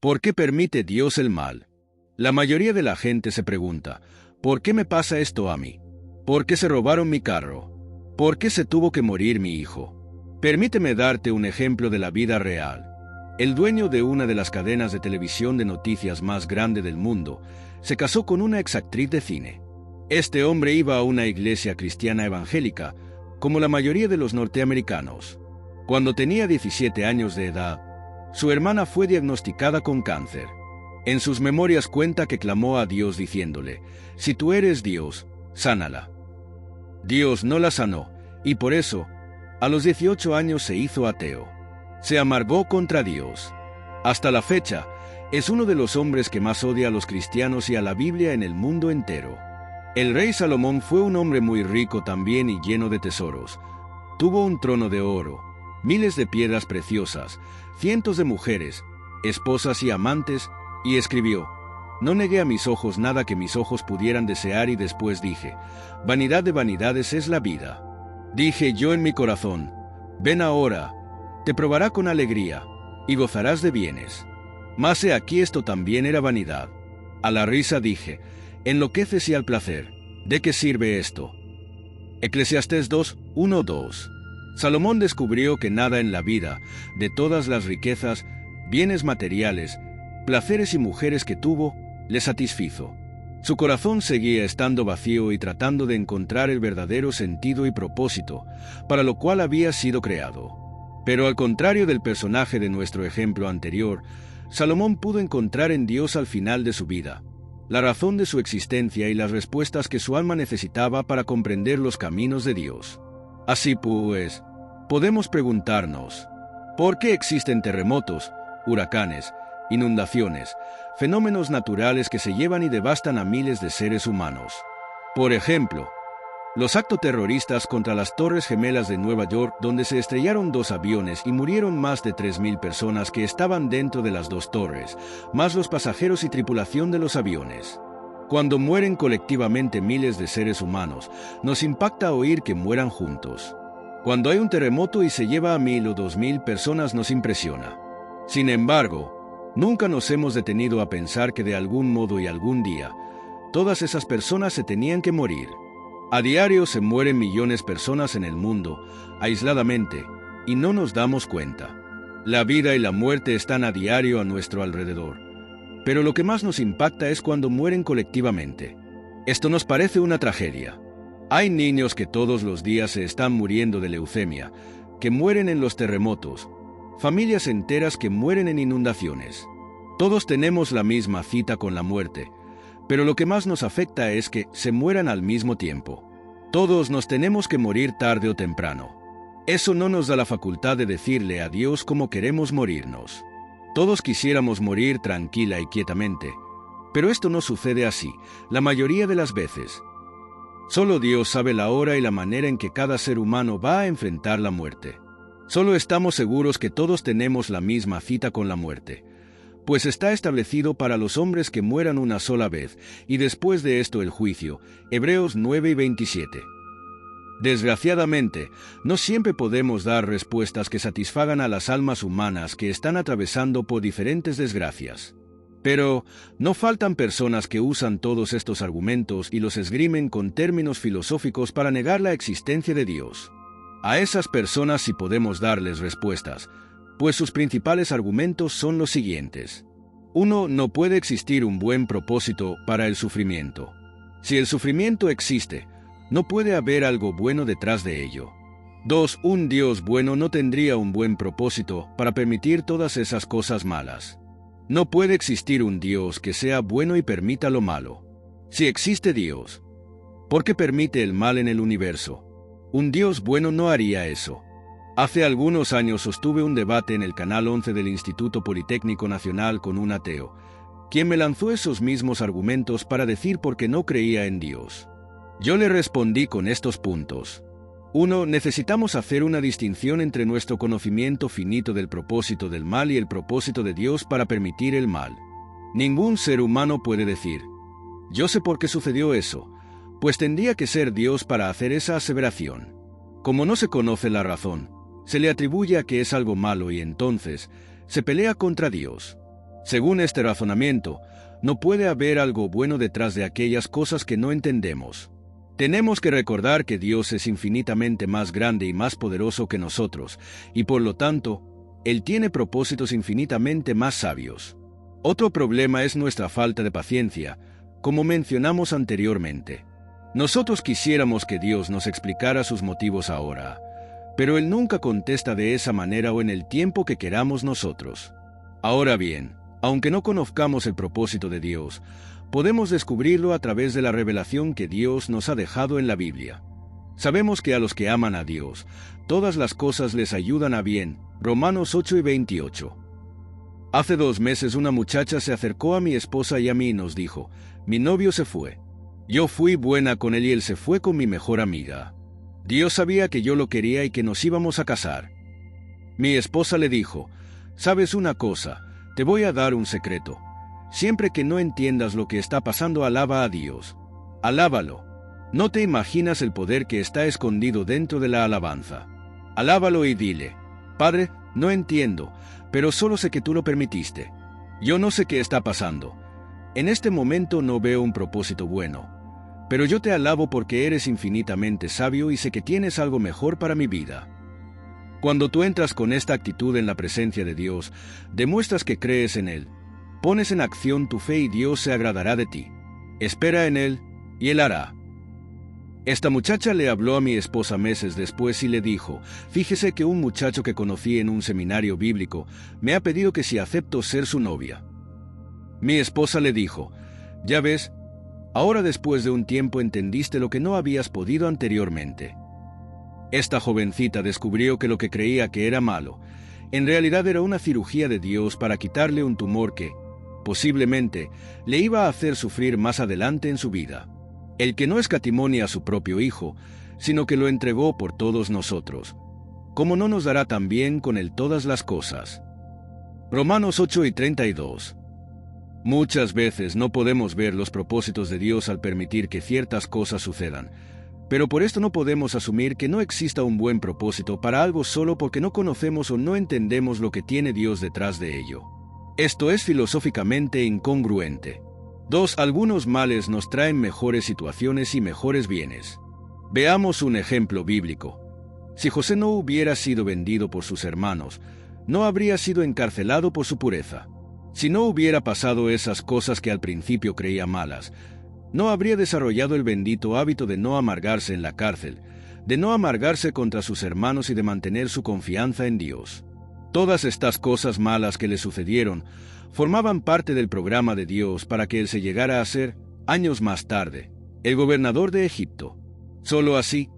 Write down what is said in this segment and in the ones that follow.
¿Por qué permite Dios el mal? La mayoría de la gente se pregunta, ¿por qué me pasa esto a mí? ¿Por qué se robaron mi carro? ¿Por qué se tuvo que morir mi hijo? Permíteme darte un ejemplo de la vida real. El dueño de una de las cadenas de televisión de noticias más grande del mundo se casó con una exactriz de cine. Este hombre iba a una iglesia cristiana evangélica, como la mayoría de los norteamericanos. Cuando tenía 17 años de edad, su hermana fue diagnosticada con cáncer. En sus memorias cuenta que clamó a Dios diciéndole, «Si tú eres Dios, sánala». Dios no la sanó, y por eso, a los 18 años se hizo ateo. Se amargó contra Dios. Hasta la fecha, es uno de los hombres que más odia a los cristianos y a la Biblia en el mundo entero. El rey Salomón fue un hombre muy rico también y lleno de tesoros. Tuvo un trono de oro, miles de piedras preciosas, cientos de mujeres, esposas y amantes, y escribió, «No negué a mis ojos nada que mis ojos pudieran desear y después dije, vanidad de vanidades es la vida. Dije yo en mi corazón, ven ahora, te probará con alegría, y gozarás de bienes. Mas he aquí esto también era vanidad. A la risa dije, enloqueces y al placer, ¿de qué sirve esto?» Eclesiastés 2:1-2. Salomón descubrió que nada en la vida, de todas las riquezas, bienes materiales, placeres y mujeres que tuvo, le satisfizo. Su corazón seguía estando vacío y tratando de encontrar el verdadero sentido y propósito, para lo cual había sido creado. Pero al contrario del personaje de nuestro ejemplo anterior, Salomón pudo encontrar en Dios al final de su vida la razón de su existencia y las respuestas que su alma necesitaba para comprender los caminos de Dios. Así pues, podemos preguntarnos, ¿por qué existen terremotos, huracanes, inundaciones, fenómenos naturales que se llevan y devastan a miles de seres humanos? Por ejemplo, los actos terroristas contra las Torres Gemelas de Nueva York, donde se estrellaron 2 aviones y murieron más de 3.000 personas que estaban dentro de las 2 torres, más los pasajeros y tripulación de los aviones. Cuando mueren colectivamente miles de seres humanos, nos impacta oír que mueran juntos. Cuando hay un terremoto y se lleva a 1.000 o 2.000 personas nos impresiona. Sin embargo, nunca nos hemos detenido a pensar que de algún modo y algún día, todas esas personas se tenían que morir. A diario se mueren millones de personas en el mundo, aisladamente, y no nos damos cuenta. La vida y la muerte están a diario a nuestro alrededor. Pero lo que más nos impacta es cuando mueren colectivamente. Esto nos parece una tragedia. Hay niños que todos los días se están muriendo de leucemia, que mueren en los terremotos, familias enteras que mueren en inundaciones. Todos tenemos la misma cita con la muerte, pero lo que más nos afecta es que se mueran al mismo tiempo. Todos nos tenemos que morir tarde o temprano. Eso no nos da la facultad de decirle a Dios cómo queremos morirnos. Todos quisiéramos morir tranquila y quietamente, pero esto no sucede así, la mayoría de las veces. Solo Dios sabe la hora y la manera en que cada ser humano va a enfrentar la muerte. Solo estamos seguros que todos tenemos la misma cita con la muerte, pues está establecido para los hombres que mueran una sola vez, y después de esto el juicio. Hebreos 9:27. Desgraciadamente, no siempre podemos dar respuestas que satisfagan a las almas humanas que están atravesando por diferentes desgracias. Pero no faltan personas que usan todos estos argumentos y los esgrimen con términos filosóficos para negar la existencia de Dios. A esas personas sí podemos darles respuestas, pues sus principales argumentos son los siguientes. 1. No puede existir un buen propósito para el sufrimiento. Si el sufrimiento existe, no puede haber algo bueno detrás de ello. 2. Un Dios bueno no tendría un buen propósito para permitir todas esas cosas malas. No puede existir un Dios que sea bueno y permita lo malo. Si existe Dios, ¿por qué permite el mal en el universo? Un Dios bueno no haría eso. Hace algunos años sostuve un debate en el Canal 11 del Instituto Politécnico Nacional con un ateo, quien me lanzó esos mismos argumentos para decir por qué no creía en Dios. Yo le respondí con estos puntos. 1. Necesitamos hacer una distinción entre nuestro conocimiento finito del propósito del mal y el propósito de Dios para permitir el mal. Ningún ser humano puede decir, yo sé por qué sucedió eso, pues tendría que ser Dios para hacer esa aseveración. Como no se conoce la razón, se le atribuye a que es algo malo y entonces se pelea contra Dios. Según este razonamiento, no puede haber algo bueno detrás de aquellas cosas que no entendemos. Tenemos que recordar que Dios es infinitamente más grande y más poderoso que nosotros, y por lo tanto, Él tiene propósitos infinitamente más sabios. Otro problema es nuestra falta de paciencia, como mencionamos anteriormente. Nosotros quisiéramos que Dios nos explicara sus motivos ahora, pero Él nunca contesta de esa manera o en el tiempo que queramos nosotros. Ahora bien, aunque no conozcamos el propósito de Dios, podemos descubrirlo a través de la revelación que Dios nos ha dejado en la Biblia. Sabemos que a los que aman a Dios, todas las cosas les ayudan a bien. Romanos 8:28. Hace 2 meses una muchacha se acercó a mi esposa y a mí y nos dijo, mi novio se fue. Yo fui buena con él y él se fue con mi mejor amiga. Dios sabía que yo lo quería y que nos íbamos a casar. Mi esposa le dijo, ¿sabes una cosa? Te voy a dar un secreto. Siempre que no entiendas lo que está pasando, alaba a Dios. Alábalo. No te imaginas el poder que está escondido dentro de la alabanza. Alábalo y dile, Padre, no entiendo, pero solo sé que tú lo permitiste. Yo no sé qué está pasando. En este momento no veo un propósito bueno. Pero yo te alabo porque eres infinitamente sabio y sé que tienes algo mejor para mi vida. Cuando tú entras con esta actitud en la presencia de Dios, demuestras que crees en Él. Pones en acción tu fe y Dios se agradará de ti. Espera en Él, y Él hará. Esta muchacha le habló a mi esposa meses después y le dijo, fíjese que un muchacho que conocí en un seminario bíblico me ha pedido que si acepto ser su novia. Mi esposa le dijo, ya ves, ahora después de un tiempo entendiste lo que no habías podido anteriormente. Esta jovencita descubrió que lo que creía que era malo, en realidad era una cirugía de Dios para quitarle un tumor que, posiblemente, le iba a hacer sufrir más adelante en su vida. El que no escatimó a su propio Hijo, sino que lo entregó por todos nosotros, ¿cómo no nos dará también con Él todas las cosas? Romanos 8:32. Muchas veces no podemos ver los propósitos de Dios al permitir que ciertas cosas sucedan, pero por esto no podemos asumir que no exista un buen propósito para algo solo porque no conocemos o no entendemos lo que tiene Dios detrás de ello. Esto es filosóficamente incongruente. 2. Algunos males nos traen mejores situaciones y mejores bienes. Veamos un ejemplo bíblico. Si José no hubiera sido vendido por sus hermanos, no habría sido encarcelado por su pureza. Si no hubiera pasado esas cosas que al principio creía malas, no habría desarrollado el bendito hábito de no amargarse en la cárcel, de no amargarse contra sus hermanos y de mantener su confianza en Dios. Todas estas cosas malas que le sucedieron formaban parte del programa de Dios para que él se llegara a ser, años más tarde, el gobernador de Egipto. Solo así,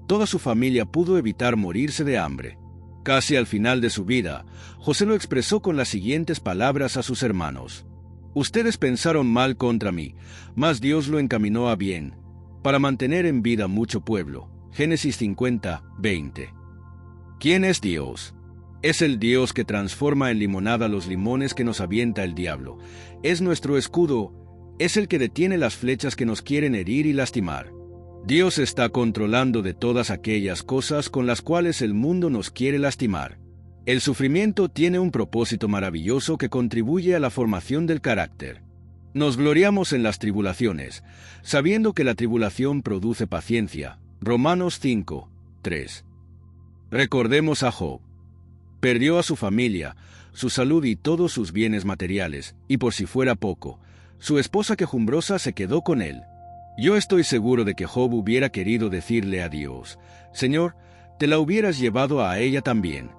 toda su familia pudo evitar morirse de hambre. Casi al final de su vida, José lo expresó con las siguientes palabras a sus hermanos. Ustedes pensaron mal contra mí, mas Dios lo encaminó a bien, para mantener en vida mucho pueblo. Génesis 50:20. ¿Quién es Dios? Es el Dios que transforma en limonada los limones que nos avienta el diablo. Es nuestro escudo, es el que detiene las flechas que nos quieren herir y lastimar. Dios está controlando de todas aquellas cosas con las cuales el mundo nos quiere lastimar. El sufrimiento tiene un propósito maravilloso que contribuye a la formación del carácter. Nos gloriamos en las tribulaciones, sabiendo que la tribulación produce paciencia. Romanos 5:3. Recordemos a Job. Perdió a su familia, su salud y todos sus bienes materiales, y por si fuera poco, su esposa quejumbrosa se quedó con él. Yo estoy seguro de que Job hubiera querido decirle a Dios, Señor, te la hubieras llevado a ella también.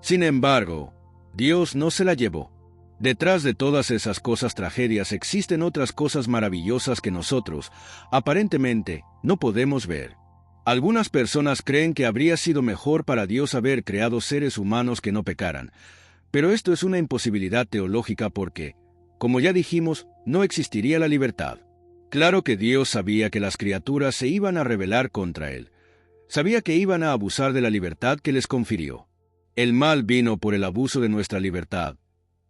Sin embargo, Dios no se la llevó. Detrás de todas esas cosas tragedias existen otras cosas maravillosas que nosotros, aparentemente, no podemos ver. Algunas personas creen que habría sido mejor para Dios haber creado seres humanos que no pecaran, pero esto es una imposibilidad teológica porque, como ya dijimos, no existiría la libertad. Claro que Dios sabía que las criaturas se iban a rebelar contra Él. Sabía que iban a abusar de la libertad que les confirió. El mal vino por el abuso de nuestra libertad,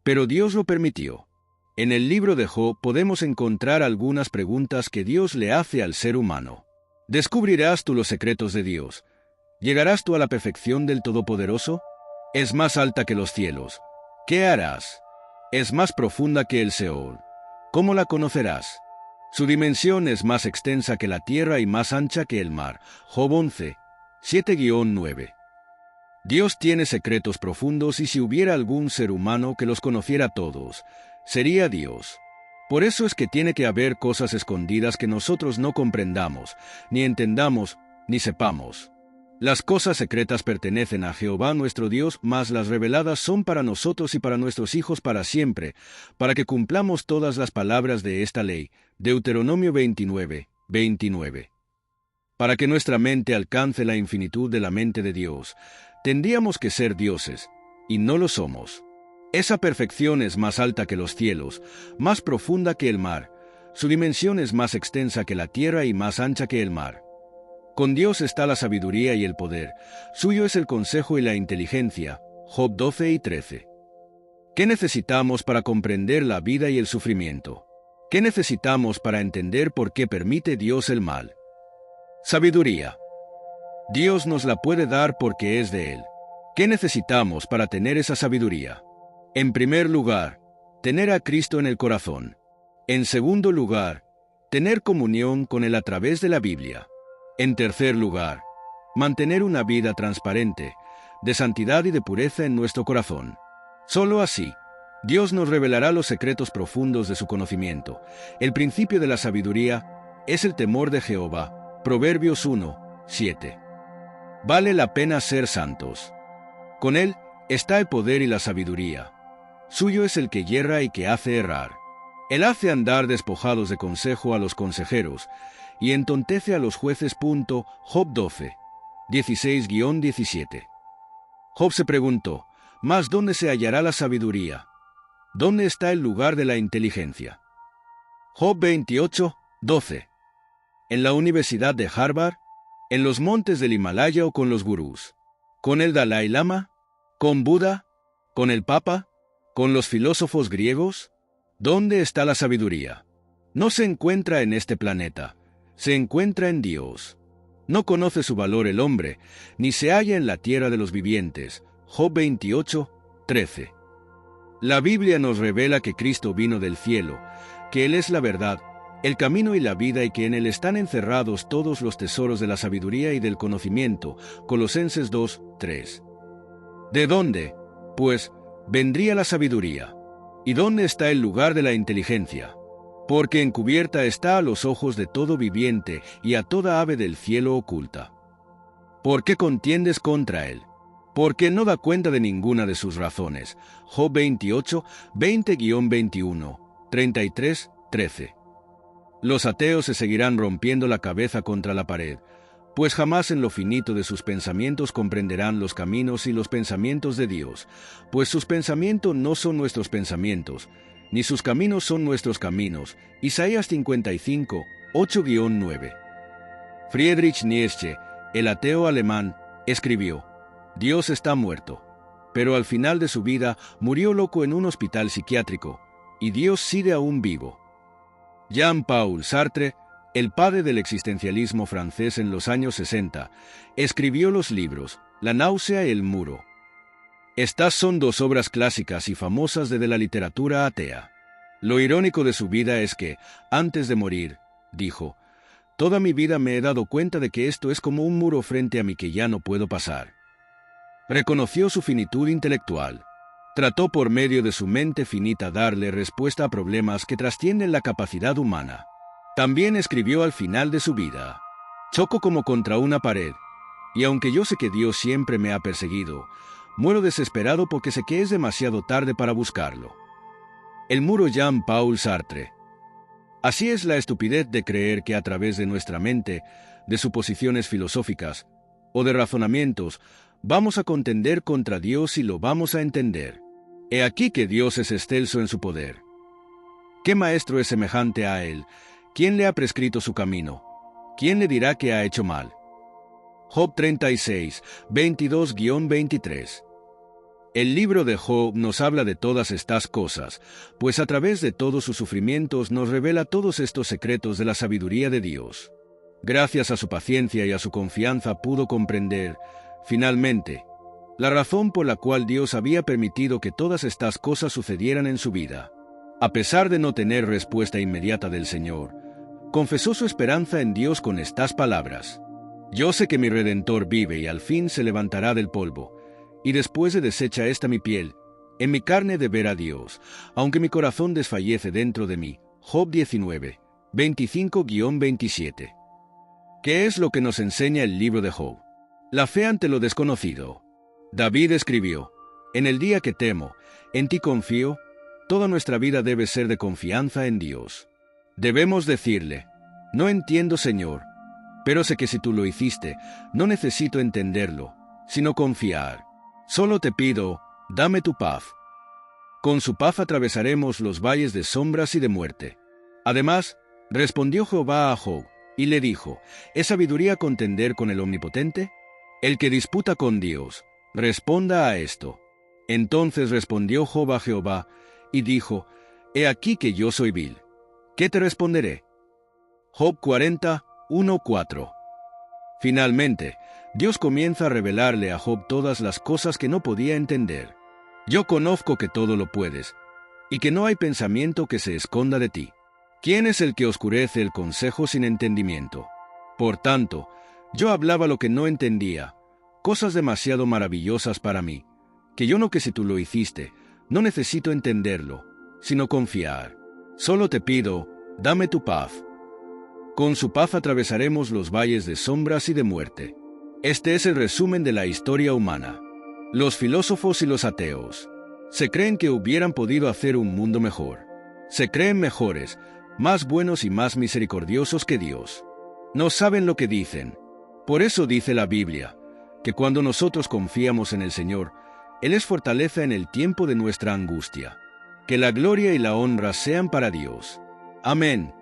pero Dios lo permitió. En el libro de Job podemos encontrar algunas preguntas que Dios le hace al ser humano. ¿Descubrirás tú los secretos de Dios? ¿Llegarás tú a la perfección del Todopoderoso? Es más alta que los cielos. ¿Qué harás? es más profunda que el Seol. ¿Cómo la conocerás? Su dimensión es más extensa que la tierra y más ancha que el mar. Job 11, 7-9. Dios tiene secretos profundos y si hubiera algún ser humano que los conociera todos, sería Dios. Por eso es que tiene que haber cosas escondidas que nosotros no comprendamos, ni entendamos, ni sepamos. Las cosas secretas pertenecen a Jehová nuestro Dios, mas las reveladas son para nosotros y para nuestros hijos para siempre, para que cumplamos todas las palabras de esta ley. Deuteronomio 29, 29. Para que nuestra mente alcance la infinitud de la mente de Dios, tendríamos que ser dioses, y no lo somos. Esa perfección es más alta que los cielos, más profunda que el mar. Su dimensión es más extensa que la tierra y más ancha que el mar. Con Dios está la sabiduría y el poder. Suyo es el consejo y la inteligencia. Job 12 y 13. ¿Qué necesitamos para comprender la vida y el sufrimiento? ¿Qué necesitamos para entender por qué permite Dios el mal? Sabiduría. Dios nos la puede dar porque es de Él. ¿Qué necesitamos para tener esa sabiduría? En primer lugar, tener a Cristo en el corazón. En segundo lugar, tener comunión con Él a través de la Biblia. En tercer lugar, mantener una vida transparente, de santidad y de pureza en nuestro corazón. Solo así, Dios nos revelará los secretos profundos de su conocimiento. El principio de la sabiduría es el temor de Jehová. Proverbios 1, 7. Vale la pena ser santos. Con Él está el poder y la sabiduría. Suyo es el que yerra y que hace errar. Él hace andar despojados de consejo a los consejeros, y entontece a los jueces. Job 12, 16-17. Job se preguntó, ¿mas dónde se hallará la sabiduría? ¿Dónde está el lugar de la inteligencia? Job 28, 12. ¿En la Universidad de Harvard? ¿En los montes del Himalaya o con los gurús? ¿Con el Dalai Lama? ¿Con Buda? ¿Con el Papa? ¿Con los filósofos griegos? ¿Dónde está la sabiduría? No se encuentra en este planeta, se encuentra en Dios. No conoce su valor el hombre, ni se halla en la tierra de los vivientes. Job 28, 13. La Biblia nos revela que Cristo vino del cielo, que Él es la verdad, el camino y la vida y que en Él están encerrados todos los tesoros de la sabiduría y del conocimiento. Colosenses 2, 3. ¿De dónde, pues, vendría la sabiduría? ¿Y dónde está el lugar de la inteligencia? Porque encubierta está a los ojos de todo viviente y a toda ave del cielo oculta. ¿Por qué contiendes contra Él? Porque no da cuenta de ninguna de sus razones. Job 28, 20-21, 33, 13. Los ateos se seguirán rompiendo la cabeza contra la pared, pues jamás en lo finito de sus pensamientos comprenderán los caminos y los pensamientos de Dios, pues sus pensamientos no son nuestros pensamientos, ni sus caminos son nuestros caminos. Isaías 55, 8-9. Friedrich Nietzsche, el ateo alemán, escribió, Dios está muerto, pero al final de su vida murió loco en un hospital psiquiátrico, y Dios sigue aún vivo. Jean-Paul Sartre, el padre del existencialismo francés en los años 60, escribió los libros La náusea y el muro. Estas son dos obras clásicas y famosas de la literatura atea. Lo irónico de su vida es que, antes de morir, dijo, «Toda mi vida me he dado cuenta de que esto es como un muro frente a mí que ya no puedo pasar». Reconoció su finitud intelectual. Trató por medio de su mente finita darle respuesta a problemas que trascienden la capacidad humana. También escribió al final de su vida, «Choco como contra una pared, y aunque yo sé que Dios siempre me ha perseguido, muero desesperado porque sé que es demasiado tarde para buscarlo». El muro. Jean-Paul Sartre. Así es la estupidez de creer que a través de nuestra mente, de suposiciones filosóficas o de razonamientos, vamos a contender contra Dios y lo vamos a entender. He aquí que Dios es excelso en su poder. ¿Qué maestro es semejante a Él? ¿Quién le ha prescrito su camino? ¿Quién le dirá que ha hecho mal? Job 36, 22-23. El libro de Job nos habla de todas estas cosas, pues a través de todos sus sufrimientos nos revela todos estos secretos de la sabiduría de Dios. Gracias a su paciencia y a su confianza pudo comprender, finalmente, la razón por la cual Dios había permitido que todas estas cosas sucedieran en su vida. A pesar de no tener respuesta inmediata del Señor, confesó su esperanza en Dios con estas palabras: «Yo sé que mi Redentor vive y al fin se levantará del polvo, y después de deshecha esta mi piel, en mi carne de ver a Dios, aunque mi corazón desfallece dentro de mí». Job 19, 25-27. ¿Qué es lo que nos enseña el libro de Job? La fe ante lo desconocido. David escribió: «En el día que temo, en ti confío». Toda nuestra vida debe ser de confianza en Dios. Debemos decirle: «No entiendo, Señor, pero sé que si tú lo hiciste, no necesito entenderlo, sino confiar. Solo te pido, dame tu paz». Con su paz atravesaremos los valles de sombras y de muerte. Además, respondió Jehová a Job, y le dijo: ¿Es sabiduría contender con el Omnipotente? El que disputa con Dios, responda a esto. Entonces respondió Job a Jehová, y dijo: He aquí que yo soy vil. ¿Qué te responderé? Job 40, 1-4. Finalmente, Dios comienza a revelarle a Job todas las cosas que no podía entender. «Yo conozco que todo lo puedes, y que no hay pensamiento que se esconda de ti. ¿Quién es el que oscurece el consejo sin entendimiento? Por tanto, yo hablaba lo que no entendía, cosas demasiado maravillosas para mí, que yo no que si tú lo hiciste, no necesito entenderlo, sino confiar. Solo te pido, dame tu paz». Con su paz atravesaremos los valles de sombras y de muerte. Este es el resumen de la historia humana. Los filósofos y los ateos se creen que hubieran podido hacer un mundo mejor. Se creen mejores, más buenos y más misericordiosos que Dios. No saben lo que dicen. Por eso dice la Biblia, que cuando nosotros confiamos en el Señor, Él es fortaleza en el tiempo de nuestra angustia. Que la gloria y la honra sean para Dios. Amén.